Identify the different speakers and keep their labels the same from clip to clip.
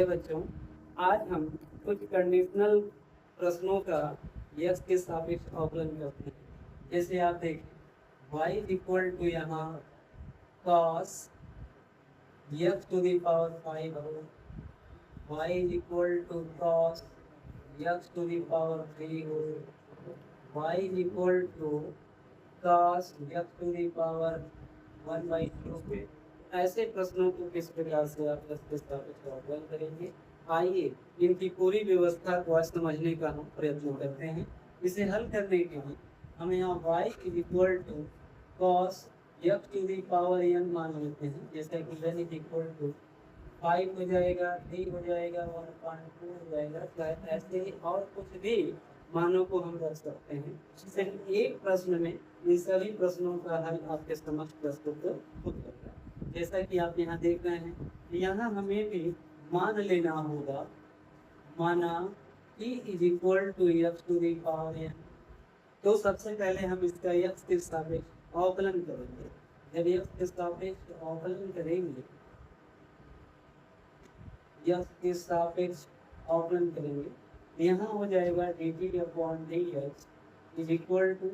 Speaker 1: नमस्ते बच्चों। आज हम कुछ कंडीशनल प्रश्नों का यस के सापेक्ष अवकलन करते हैं। जैसे आप देखें y इक्वल टू यहाँ cos x to the power 5 हो, y equal to cos x to the power 3 हो, y equal to cos x to the power 1/2 ऐसे प्रश्नों को किस प्रकार से आप अवकलन करेंगे। आइए इनकी पूरी व्यवस्था को आज समझने का हम प्रयत्न करते हैं। इसे हल करने के लिए हम यहाँ y equal to cos x to the power n मान लेते हैं। जैसे कि n इक्वल टू 5 हो जाएगा, 3 हो जाएगा, 1.2 हो जाएगा, शायद ऐसे ही और कुछ भी मानों को हम रख सकते हैं। सिर्फ एक प्रश्न में इन सभी प्रश्नों का हल आपके समक्ष प्रस्तुत होगा। जैसा कि आप यहाँ देख रहे हैं, यहाँ हमें भी मान लेना होगा, माना t is equal to x to the power n। तो सबसे पहले हम इसका x के सापेक्ष अवकलन करेंगे। जब x के सापेक्ष अवकलन करेंगे, x के सापेक्ष अवकलन करेंगे, यहाँ हो जाएगा dt upon dx is equal to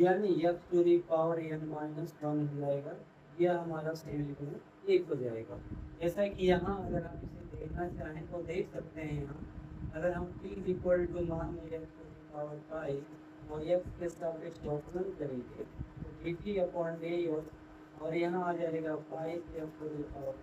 Speaker 1: n x to the power n minus 1 हो जाएगा। यह हमारा समीकरण 1 हो जाएगा। जैसा कि यहाँ अगर आप इसे देखना चाहें तो देख सकते हैं। यहाँ अगर हम t इक्वल टू मान लें x टू द पावर 5 और x के सापेक्ष अवकलन करेंगे तो dt अपॉन dx और यहाँ आ जाएगा 5 x टू द पावर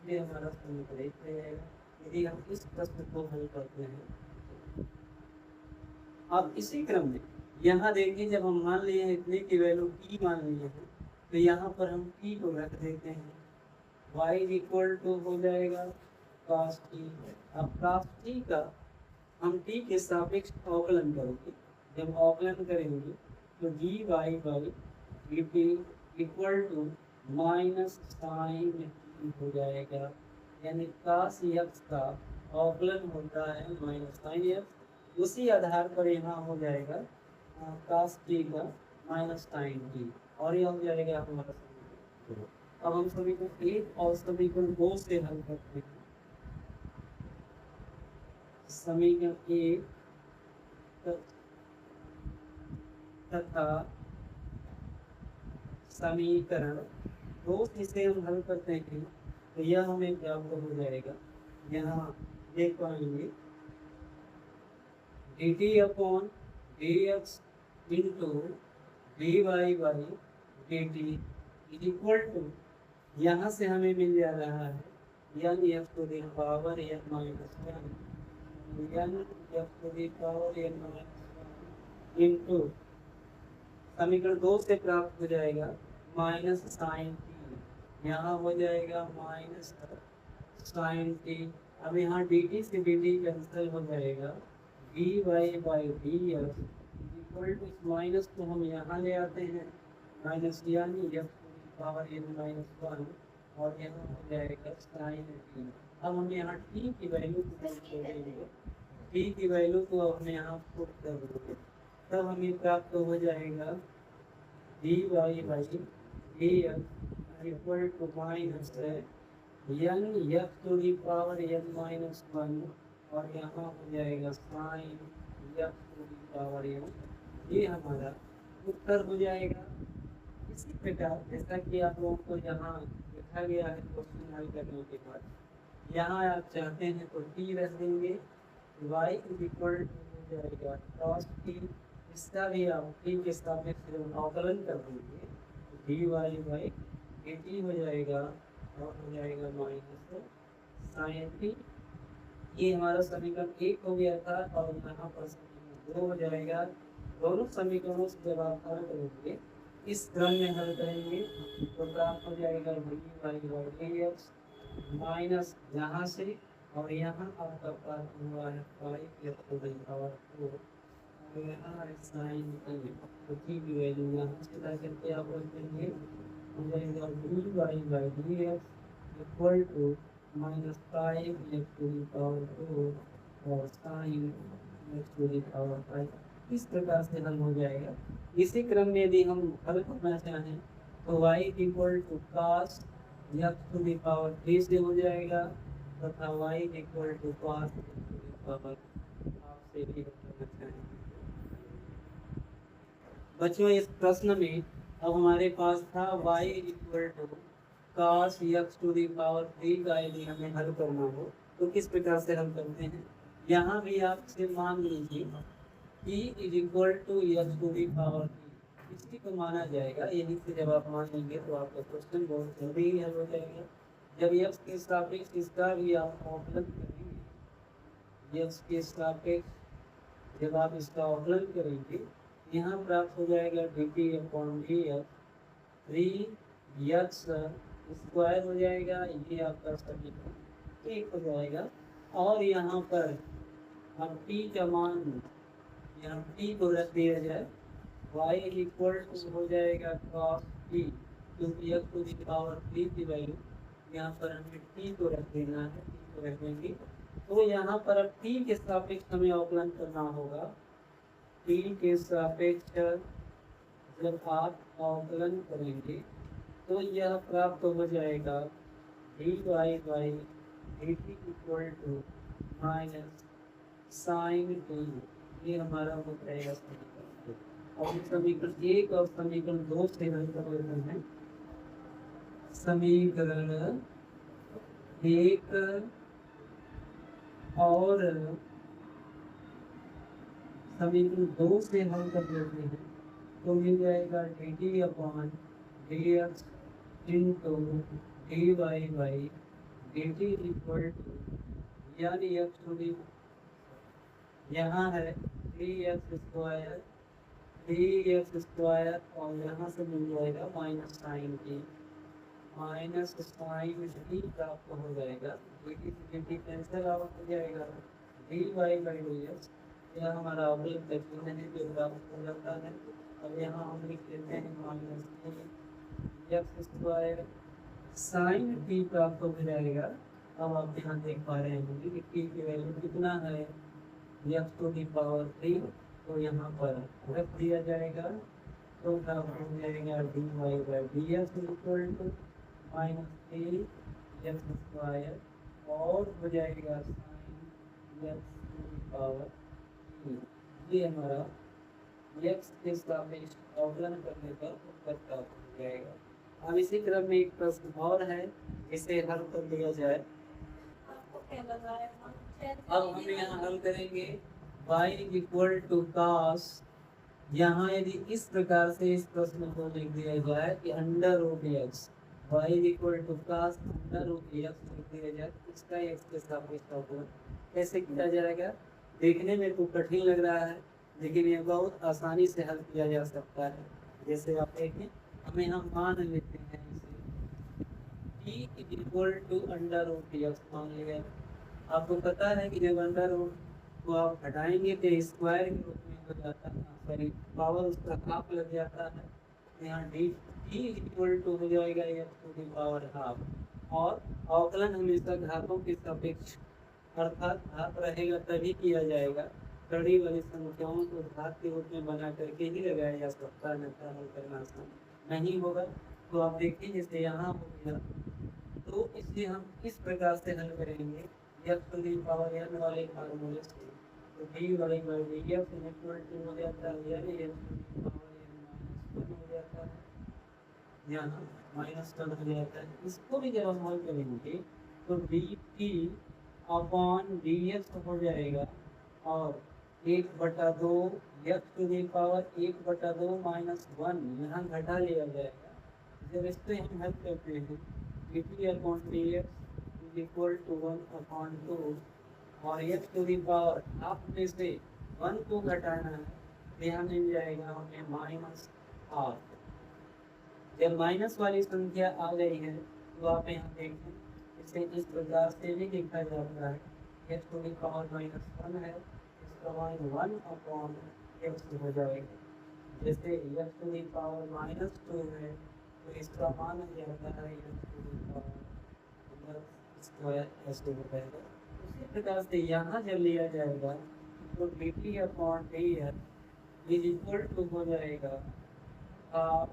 Speaker 1: 4। ये हमारा समीकरण 1 हो जाएगा यदि हम इस प्रश्न को हल करते हैं। अब इसी क्रम में यहाँ देखिए, जब हम मान लिए इतने की वैल्यू t मान लिए हैं तो यहाँ पर हम t को रख देते हैं। y इक्वल टू हो जाएगा cos t। अब cos t का हम t के सापेक्ष अवकलन करेंगे। जब अवकलन करेंगे तो dy by dt equal to minus sine t हो जाएगा। यानी cos x का अवकलन होता है माइनस साइन x। उसी आधार पर यहाँ हो जाएगा cos t का माइनस साइन t और यह हो जाएगा हमारा समीकरण। अब हम समीकरण 1 और समीकरण 2 से हल करते हैं। समीकरण 1 तथा समीकरण 2 से हम हल करते हैं तो यह हमें प्राप्त हो जाएगा। यहाँ देख पाएंगे dt upon dx into dy by dt equal to, यहाँ से हमें मिल जा रहा है n x to the power n minus 1 n x to the power n minus 1 into समीकरण 2 से प्राप्त हो जाएगा माइनस साइन t। यहाँ हो जाएगा माइनस साइन t। अब यहाँ dt से dt कैंसिल हो जाएगा। dy by dx equal to इस माइनस को हम यहाँ ले आते हैं, माइनस यानी x पावर n माइनस 1 और यहाँ हो जाएगा साइन t। अब हम यहाँ t की वैल्यू को देंगे, t की वैल्यू को हम यहाँ पुट कर देंगे, तब हमें प्राप्त हो जाएगा dy by dx equal to minus n x to the power n minus 1 और यहाँ हो जाएगा sine x to the power n। ये हमारा उत्तर हो जाएगा। इसी प्रकार जैसा कि आप लोगों को यहाँ लिखा गया है क्वेश्चन हल करने के बाद, यहाँ आप चाहते हैं तो t रख देंगे, y इक्वल टू हो जाएगा cos t। इसका भी आप t के सापेक्ष अवकलन कर देंगे तो dy बाई dt हो जाएगा और हो जाएगा माइनस साइन t। ये हमारा समीकरण 1 हो गया था और यहाँ पर समीकरण 2 हो जाएगा। दोनों समीकरणों से जब आप हल करेंगे, इस क्रम में हल करेंगे तो प्राप्त हो जाएगा dy बाई dx माइनस यहाँ से और यहाँ आपका प्राप्त हुआ है 5 x टू द पावर 4 और यहाँ है साइन t। तो t की वैल्यू यहाँ से ला करके आप रख देंगे, हो जाएगा dy by dx equal to minus 5 x to the power 4 और sine x to the power 5। इस प्रकार से हल हो जाएगा। इसी क्रम में यदि हम हल करना चाहें तो y equal to cos x to the power 3 से हो जाएगा तथा y equal to cos power आपसे भी करना चाहेंगे। बच्चों इस प्रश्न में अब हमारे पास था y equal to cos x to the power 3 का यदि हमें हल करना हो तो किस प्रकार से हल करते हैं। यहाँ भी आपसे मान लीजिए p is equal to x to the power 3, इसी को माना जाएगा। यहीं से जब आप मान लेंगे तो आपका क्वेश्चन बहुत जल्दी ही हल हो जाएगा। जब x के सापेक्ष इसका भी आप अवकलन करेंगे, x के सापेक्ष जब आप इसका अवकलन करेंगे यहाँ प्राप्त हो जाएगा dt upon dx 3x square हो जाएगा, ये आपका समीकरण 1 हो जाएगा। और यहाँ पर अब t का मान यहाँ t को रख दिया जाए, y इक्वल टू हो जाएगा cos t, क्योंकि x टू दी पावर 3 की वैल्यू यहाँ पर हमें t को रख देना है, t को रख देंगे। तो यहाँ पर अब t के सापेक्ष हमें अवकलन करना होगा। t के सापेक्ष जब आप अवकलन करेंगे तो यह प्राप्त हो जाएगा dy by dt equal to minus sine t, ये हमारा हो जाएगा समीकरण। और समीकरण 1 और समीकरण 2 से हल कर लेते हैं। समीकरण 1 और समीकरण 2 से हल कर लेते हैं तो मिल जाएगा dt upon dx into dy by dt equal to, यानी x टू दी यहाँ है 3x स्क्वायर और यहाँ से मिल जाएगा minus sine t, minus sine t प्राप्त हो जाएगा। dt कैंसिल आउट हो जाएगा, dy बाई dx यह हमारा अवकलन करते हैं जो प्राप्त हो जाता है। अब यहाँ हम लिख लेते हैं minus x square sine t प्राप्त हो जाएगा। अब आप यहाँ देख पा रहे होंगे कि t की वैल्यू कितना है, x टू दी पावर 3, तो यहाँ पर रख दिया जाएगा तो प्राप्त हो जाएगा dy by dx equal to minus 3x square और हो जाएगा sine x to the power 3। ये हमारा x के सापेक्ष अवकलन करने पर उत्तर प्राप्त हो जाएगा। अब इसी क्रम में एक प्रश्न और है, इसे हल कर लिया जाए। अब हम यहाँ हल करेंगे y इक्वल टू cos, यहाँ यदि इस प्रकार से इस प्रश्न को लिख दिया जाए कि under root x, y equal to cos under root x लिख दिया जाए, इसका x के सापेक्ष अवकलन कैसे किया जाएगा। देखने में तो कठिन लग रहा है लेकिन यह बहुत आसानी से हल किया जा सकता है। जैसे आप देखें, हमें हम मान लेते हैं इसे t equal to under root x मान लिया। आपको पता है कि जब अंडर रूट को आप हटाएंगे तो स्क्वायर के रूप में हो जाता है, सॉरी पावर उसका हाफ लग जाता है। यहाँ डी इक्वल टू हो जाएगा x to the power half. और अवकलन हमेशा घातों के सापेक्ष अर्थात घात रहेगा तभी किया जाएगा। कड़ी वाली संख्याओं को घात के रूप में बना करके ही लगाया जा सकता है, अन्यथा हल करना आसान नहीं होगा। तो आप देखिए जैसे यहाँ हो गया तो इसे हम किस प्रकार से हल करेंगे, x to the power n वाले फार्मूले से। तो d वाले बाई dx इक्वल टू हो जाता है यानी x to the power n minus 1 हो जाता है, यहाँ माइनस 1 हो जाता है। इसको भी जब हम हल करेंगे तो dt अपॉन dx हो जाएगा और 1/2 x to the power 1/2 minus 1 यहाँ घटा लिया जाएगा। जब इससे हम हल करते हैं dt upon dx equal to 1/2 और x to the power half में से 1 को घटाना है तो यहाँ मिल जाएगा हमें माइनस हाफ। जब माइनस वाली संख्या आ गई है तो आप यहाँ देखें इसे इस प्रकार से भी लिखा जाता है, x to the power minus 1 है, इसका मान 1/x हो जाएगा। जैसे x to the power minus 2 है तो इसका मान हो जाता है x to the power square ऐसे हो जाएगा। उसी प्रकार से यहाँ जब लिया जाएगा तो dt upon dx is equal to हो जाएगा हाफ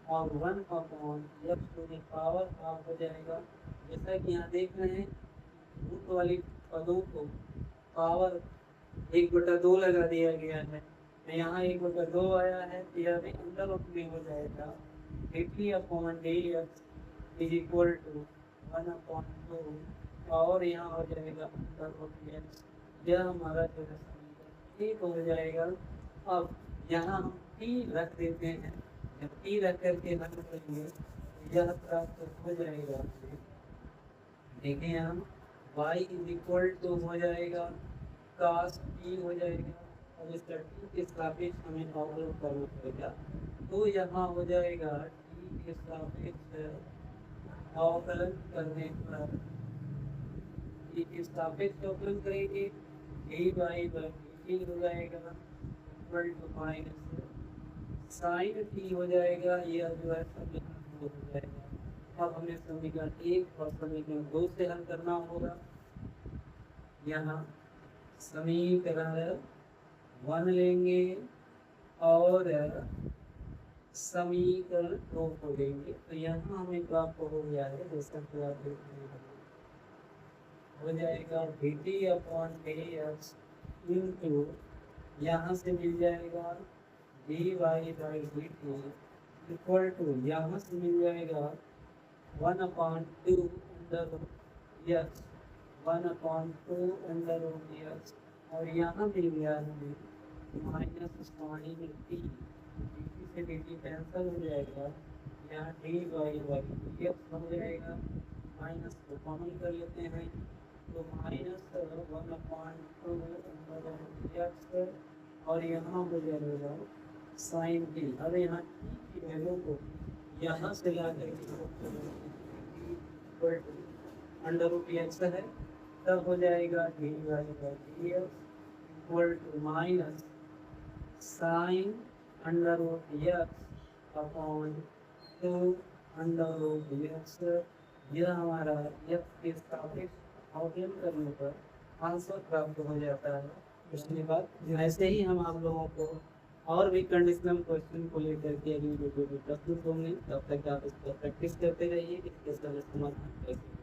Speaker 1: और 1/x to the power half हो जाएगा। जैसा कि यहाँ देख रहे हैं रूट वाली पदों को पावर 1/2 लगा दिया गया है, तो यहाँ 1/2 आया है, तो यह भी अंडर रूट में हो जाएगा। dt upon dx is equal to 1/2 और यहाँ हो जाएगा अंडर रूट x। यह हमारा जो है समीकरण ठीक हो जाएगा। अब यहाँ हम t रख देते हैं, जब t रख करके हल करेंगे यह प्राप्त हो जाएगा। देखिए हम y इज इक्वल टू हो जाएगा cos t हो जाएगा, और इसका t के सापेक्ष हमें अवकलन करना पड़ेगा, तो यहाँ हो जाएगा t के सापेक्ष अवकलन करने पर t के सापेक्ष अवकलन करेंगे dy बाई dt हो जाएगा equal to minus sine t हो जाएगा, यह जो है समीकरण 2 हो जाएगा। अब हमें समीकरण 1 और समीकरण 2 से हल करना होगा। यहाँ समीकरण 1 लेंगे और समीकरण 2 को लेंगे, तो यहाँ हमें प्राप्त हो गया है, जैसा कि आप देख रहे हैं, हो जाएगा dt अपॉन dx इंटू यहाँ से मिल जाएगा dy by dt equal to यहाँ से मिल जाएगा 1/2 under root x 1/2 under root x, और यहाँ मिल गया हमें माइनस साइन t, dt से dt कैंसिल हो जाएगा, यहाँ dy बाई dx हो जाएगा, माइनस को कॉमन कर लेते हैं, तो माइनस 1/2 अंडर रूट x, और यहाँ हो जाएगा साइन t। अब यहाँ t की वैल्यू को यहाँ से ला करके अंडर रूट x है, तब हो जाएगा dy by dx equal to minus sine under root x upon 2 under root x। यह हमारा x के सापेक्ष अवकलन करने पर आंसर प्राप्त हो जाता है। उसके बाद ऐसे ही हम आप लोगों को और भी कंडीशनल क्वेश्चन को लेकर के अगली वीडियो में प्रस्तुत होंगे। तब तक आप इस पर प्रैक्टिस करते रहिए, इसके समाधान कैसे